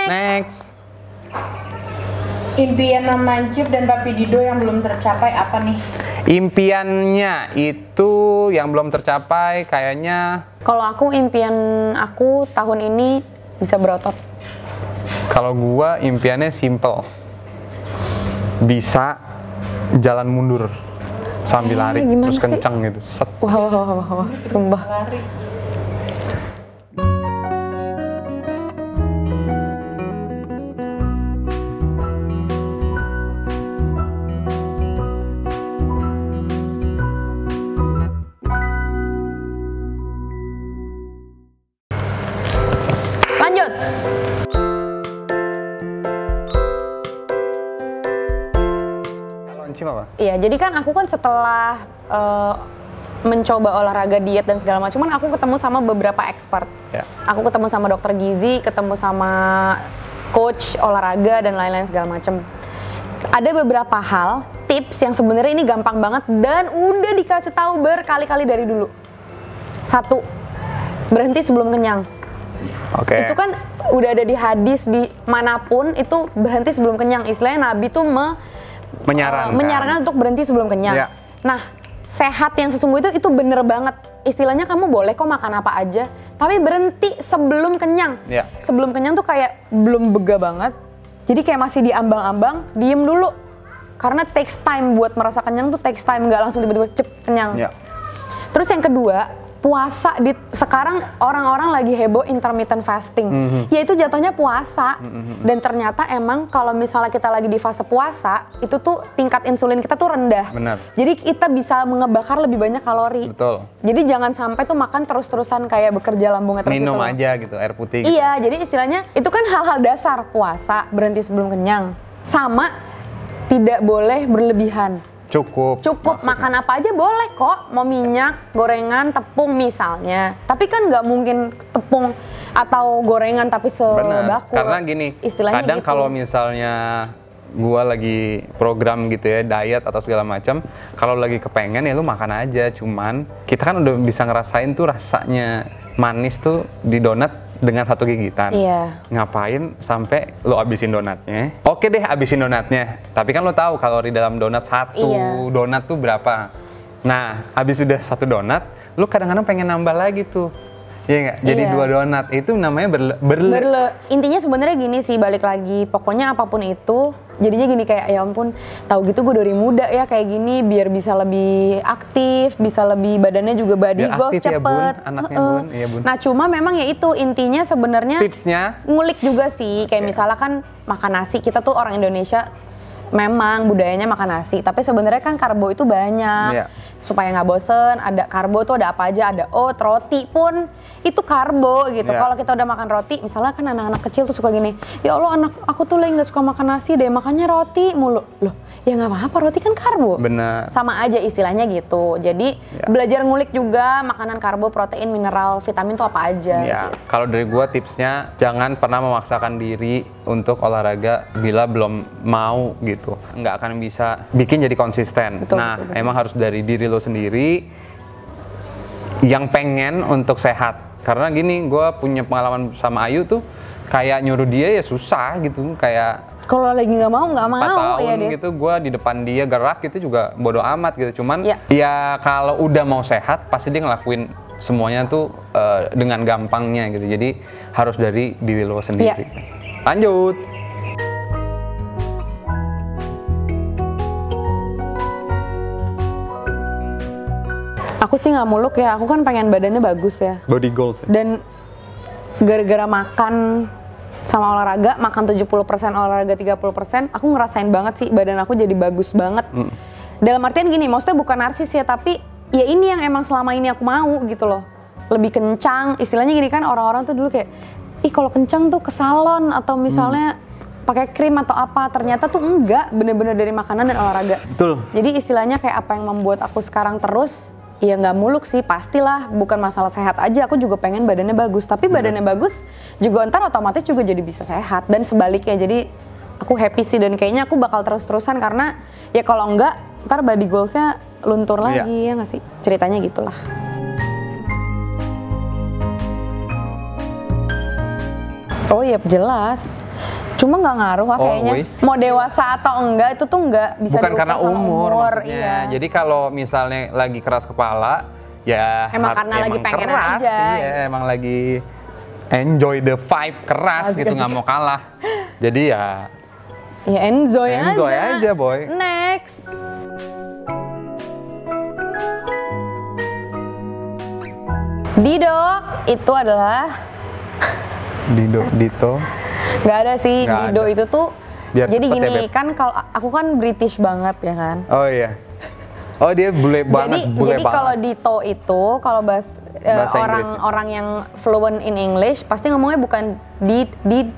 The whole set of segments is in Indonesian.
Next. Impian Mama Encip dan Papi Dido yang belum tercapai apa nih? Impiannya itu yang belum tercapai kayaknya. Kalau aku impian aku tahun ini bisa berotot. Kalau gua impiannya simple. Bisa jalan mundur sambil lari terus sih? kenceng gitu. Set. Wah, sumpah. Lari. Lanjut. Kalau Encip apa? Iya, jadi kan aku kan setelah mencoba olahraga diet dan segala macam, aku ketemu sama beberapa expert. Ya. Aku ketemu sama dokter gizi, ketemu sama coach olahraga dan lain-lain segala macam. Ada beberapa hal, tips yang sebenarnya ini gampang banget dan udah dikasih tahu berkali-kali dari dulu. 1, berhenti sebelum kenyang. Oke. Itu kan udah ada di hadis di manapun, itu berhenti sebelum kenyang. Istilahnya Nabi tuh menyarankan untuk berhenti sebelum kenyang. Ya. Nah, sehat yang sesungguhnya itu bener banget. Istilahnya kamu boleh kok makan apa aja, tapi berhenti sebelum kenyang. Ya. Sebelum kenyang tuh kayak belum bega banget. Jadi kayak masih diambang-ambang, diem dulu. Karena takes time buat merasa kenyang tuh takes time, nggak langsung tiba-tiba cep kenyang. Ya. Terus yang kedua, puasa sekarang orang-orang lagi heboh intermittent fasting, yaitu jatuhnya puasa. Dan ternyata emang kalau misalnya kita lagi di fase puasa, itu tuh tingkat insulin kita tuh rendah. Benar. Jadi kita bisa ngebakar lebih banyak kalori. Betul. Jadi jangan sampai tuh makan terus-terusan kayak bekerja lambungnya terus Minum gitu loh. aja gitu, air putih. Gitu. Iya, jadi istilahnya itu kan hal-hal dasar, puasa, berhenti sebelum kenyang, sama tidak boleh berlebihan. Cukup Makan apa aja boleh kok, mau minyak, gorengan, tepung misalnya. Tapi kan nggak mungkin tepung atau gorengan tapi Benar. sebaku. Karena gini, istilahnya kadang gitu. kalau misalnya gua lagi program gitu ya, diet atau segala macam, kalau lagi kepengen ya lu makan aja. Cuman kita kan udah bisa ngerasain tuh rasanya manis tuh di donat dengan 1 gigitan. Iya. Ngapain sampai lo abisin donatnya? Oke deh, abisin donatnya. Tapi kan lo tahu kalori dalam donat Iya. donat tuh berapa. Nah, habis udah 1 donat, lo kadang-kadang pengen nambah lagi tuh. Iya nggak? Jadi Iya. 2 donat. Itu namanya Intinya sebenarnya gini sih, balik lagi. Pokoknya apapun itu, jadinya gini kayak ya ampun, tahu gitu gue dari muda ya kayak gini biar bisa lebih aktif, bisa lebih badannya juga body Biar goals aktif ya, Bun. cepet. Anaknya, Bun. Iya, Bun. Nah cuma memang ya itu intinya sebenarnya tipsnya. ngulik juga sih, kayak misalnya kan makan nasi, kita tuh orang Indonesia memang budayanya makan nasi, tapi sebenarnya kan karbo itu banyak. Iya. Supaya nggak bosen, ada karbo tuh ada apa aja, ada oat, roti pun itu karbo gitu. Iya. Kalau kita udah makan roti, misalnya kan anak-anak kecil tuh suka gini, ya Allah anak aku tuh lagi nggak suka makan nasi deh, makannya roti mulu. Loh, ya nggak apa-apa, roti kan karbo. Bener. Sama aja istilahnya gitu. Jadi Ya. belajar ngulik juga makanan karbo, protein, mineral, vitamin tuh apa aja. Ya, Gitu. kalau dari gua tipsnya jangan pernah memaksakan diri untuk olahraga bila belum mau gitu. Nggak akan bisa bikin jadi konsisten. Betul, Nah, betul. emang harus dari diri lo sendiri yang pengen untuk sehat. Karena gini, gua punya pengalaman sama Ayu tuh kayak nyuruh dia ya susah gitu, kayak Kalau lagi nggak mau 4 ya tahun deh. gitu gue di depan dia gerak gitu juga bodo amat gitu. Cuman Ya. ya kalau udah mau sehat pasti dia ngelakuin semuanya tuh dengan gampangnya gitu. Jadi harus dari diri lo sendiri. Ya. Lanjut. Aku sih nggak muluk ya, aku kan pengen badannya bagus ya. Body goals. Dan gara-gara makan sama olahraga, makan 70%, olahraga 30%, aku ngerasain banget sih badan aku jadi bagus banget. Dalam artian gini, maksudnya bukan narsis ya, tapi ya ini yang emang selama ini aku mau gitu loh. Lebih kencang, istilahnya gini kan orang-orang tuh dulu kayak, ih kalau kencang tuh ke salon atau misalnya pakai krim atau apa, ternyata tuh enggak, bener-bener dari makanan dan olahraga. Betul. Jadi istilahnya kayak apa yang membuat aku sekarang terus, ya nggak muluk sih, pastilah bukan masalah sehat aja, aku juga pengen badannya bagus. Tapi badannya bagus juga ntar otomatis juga jadi bisa sehat dan sebaliknya. Jadi aku happy sih dan kayaknya aku bakal terus-terusan karena ya kalau enggak ntar body goals-nya luntur lagi ya nggak sih? Ceritanya gitulah. Oh iya jelas. Cuma nggak ngaruh lah kayaknya. Always. Mau dewasa atau enggak itu tuh nggak bisa Bukan diukur karena sama umur maksudnya. Iya. Jadi kalau misalnya lagi keras kepala, ya Emang karena lagi pengen keras, aja. Iya, emang lagi enjoy the vibe keras gitu, nggak mau kalah. Jadi ya enjoy aja boy. Next. Dido itu adalah Dito. nggak ada sih. Nggak Dido ada. itu tuh Biar jadi cepet ya, gini Beb. kan, kalau aku kan British banget ya kan. Oh iya. Oh dia bule banget, bule Jadi banget. kalau Dito itu kalau Bahasa Inggris. orang-orang yang fluent in English pasti ngomongnya bukan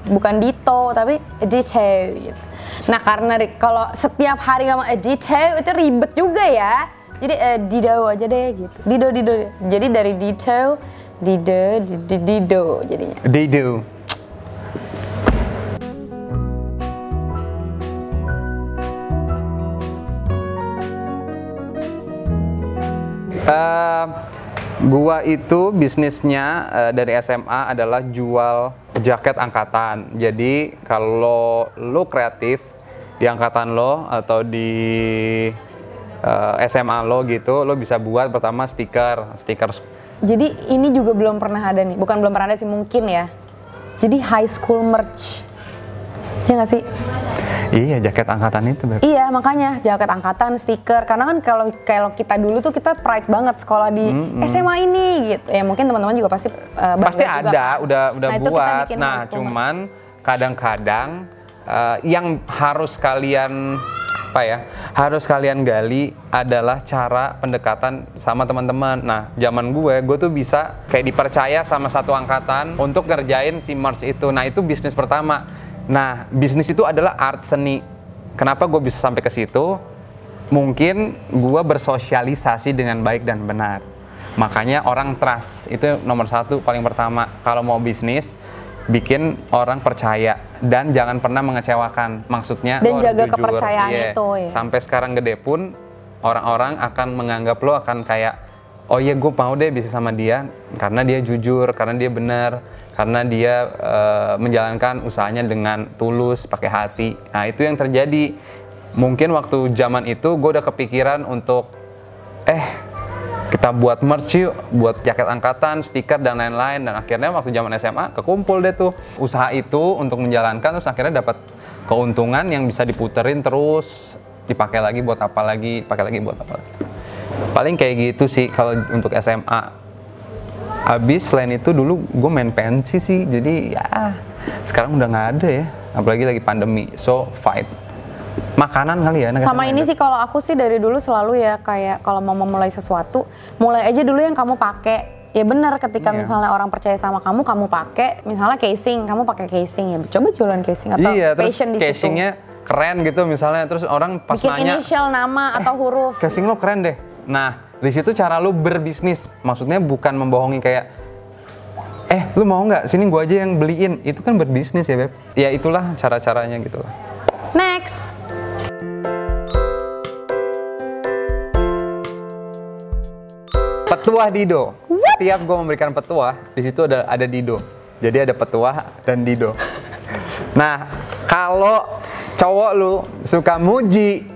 bukan Dito tapi Dito gitu. Nah karena kalau setiap hari ngomong Dito itu ribet juga ya. Jadi Dido aja deh gitu. Dido. Jadi dari Dito, Dido jadinya. Dido. Gua itu bisnisnya dari SMA adalah jual jaket angkatan. Jadi kalau lo kreatif di angkatan lo atau di SMA lo gitu, lo bisa buat pertama stiker. Jadi ini juga belum pernah ada nih, bukan belum pernah ada sih, mungkin ya. Jadi high school merch, ya nggak sih? Iya, jaket angkatan itu, Beb. Iya, makanya jaket angkatan, stiker. Karena kan kalau kita dulu tuh kita pride banget sekolah di SMA ini gitu. Ya mungkin teman-teman juga pasti Pasti bangga juga. ada, udah Nah, itu kita buat. bikin Nah, high school cuman kadang-kadang yang harus kalian harus kalian gali adalah cara pendekatan sama teman-teman. Nah, zaman gue tuh bisa kayak dipercaya sama satu angkatan untuk ngerjain si merch itu. Nah, itu bisnis pertama. Nah, bisnis itu adalah art seni. Kenapa gue bisa sampai ke situ? Mungkin gue bersosialisasi dengan baik dan benar. Makanya orang trust, itu nomor satu paling pertama. Kalau mau bisnis, bikin orang percaya dan jangan pernah mengecewakan. Maksudnya Dan lo harus jaga jujur. kepercayaan Iya. itu, ya. Sampai sekarang gede pun orang-orang akan menganggap lo akan kayak, oh iya gue mau deh bisnis sama dia karena dia jujur, karena dia benar, karena dia menjalankan usahanya dengan tulus, pakai hati. Nah itu yang terjadi. Mungkin waktu zaman itu gue udah kepikiran untuk kita buat merch yuk, buat jaket angkatan, stiker dan lain-lain. Dan akhirnya waktu zaman SMA kekumpul deh tuh usaha itu untuk menjalankan, terus akhirnya dapat keuntungan yang bisa diputerin terus, dipakai lagi buat apa lagi, pakai lagi buat apa lagi. Paling kayak gitu sih kalau untuk SMA. Habis selain itu dulu gue main pensi sih, jadi ya sekarang udah nggak ada ya, apalagi lagi pandemi. So fight makanan kali ya. Sama ini sih kalau aku sih dari dulu selalu ya kayak kalau mau memulai sesuatu, mulai aja dulu yang kamu pakai. Ya benar, ketika misalnya orang percaya sama kamu pakai, misalnya casing, kamu pakai casing ya, coba jualan casing atau passion di situ. Casingnya keren gitu misalnya, terus orang pas bikin nanya, inisial, nama atau huruf. casing lo keren deh. Nah di situ cara lo berbisnis, maksudnya bukan membohongi kayak, lu mau nggak? Sini gua aja yang beliin. Itu kan berbisnis ya Beb. Ya itulah cara-caranya gitu lah. Next. Petuah Dido. Setiap gue memberikan petuah, di situ ada Dido. Jadi ada petuah dan Dido. Nah, kalau cowok lu suka muji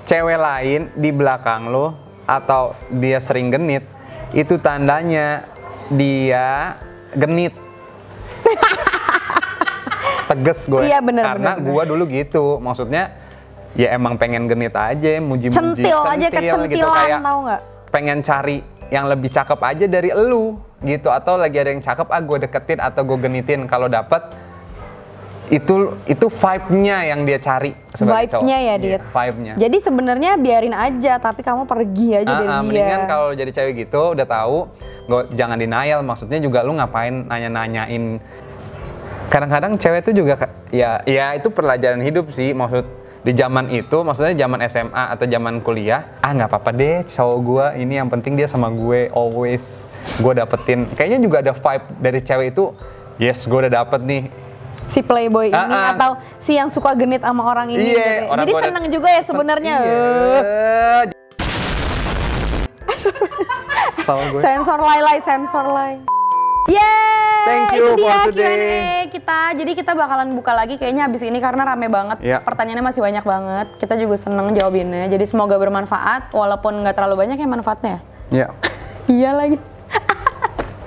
cewek lain di belakang lu atau dia sering genit, itu tandanya dia genit. Teges gue. Iya, bener, Karena bener. gue dulu gitu. Maksudnya ya emang pengen genit aja, muji-muji. Centil aja, kecentilan gitu, kayak tau nggak? pengen cari yang lebih cakep aja dari elu gitu, atau lagi ada yang cakep gue deketin atau gue genitin. Kalau dapet itu vibe-nya yang dia cari sebagai cowok. Vibe-nya ya dia. Iya, vibe-nya. Jadi sebenarnya biarin aja, tapi kamu pergi aja dari dia. Mendingan kalau jadi cewek gitu udah tahu, jangan denial. Maksudnya juga lu ngapain nanya-nanyain. Kadang-kadang cewek itu juga ya itu pelajaran hidup sih. Maksud di zaman itu, maksudnya zaman SMA atau zaman kuliah, nggak apa-apa deh cowok gue ini, yang penting dia sama gue always, gue dapetin. Kayaknya juga ada vibe dari cewek itu, yes gue udah dapet nih si playboy ini atau si yang suka genit sama orang ini. Iya, gitu. orang Jadi gua seneng juga ya sebenarnya. Iya. Sama gue. Sensor lay. Yeay! Thank you itu dia for today. Q&A kita. Jadi kita bakalan buka lagi kayaknya abis ini karena rame banget. Iya. Pertanyaannya masih banyak banget. Kita juga seneng jawabinnya. Jadi semoga bermanfaat walaupun nggak terlalu banyak ya manfaatnya. Ya. Iya lagi.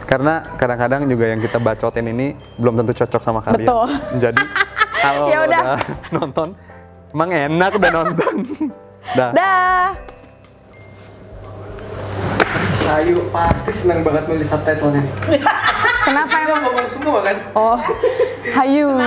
Karena kadang-kadang juga yang kita bacotin ini belum tentu cocok sama kalian. Betul. Jadi kalau Ya udah. udah nonton, emang enak udah nonton. Dah. Dah. Ayu pasti senang banget nulis subtitle ini. Kenapa emang? Ngomong semua kan? Oh, Hayu.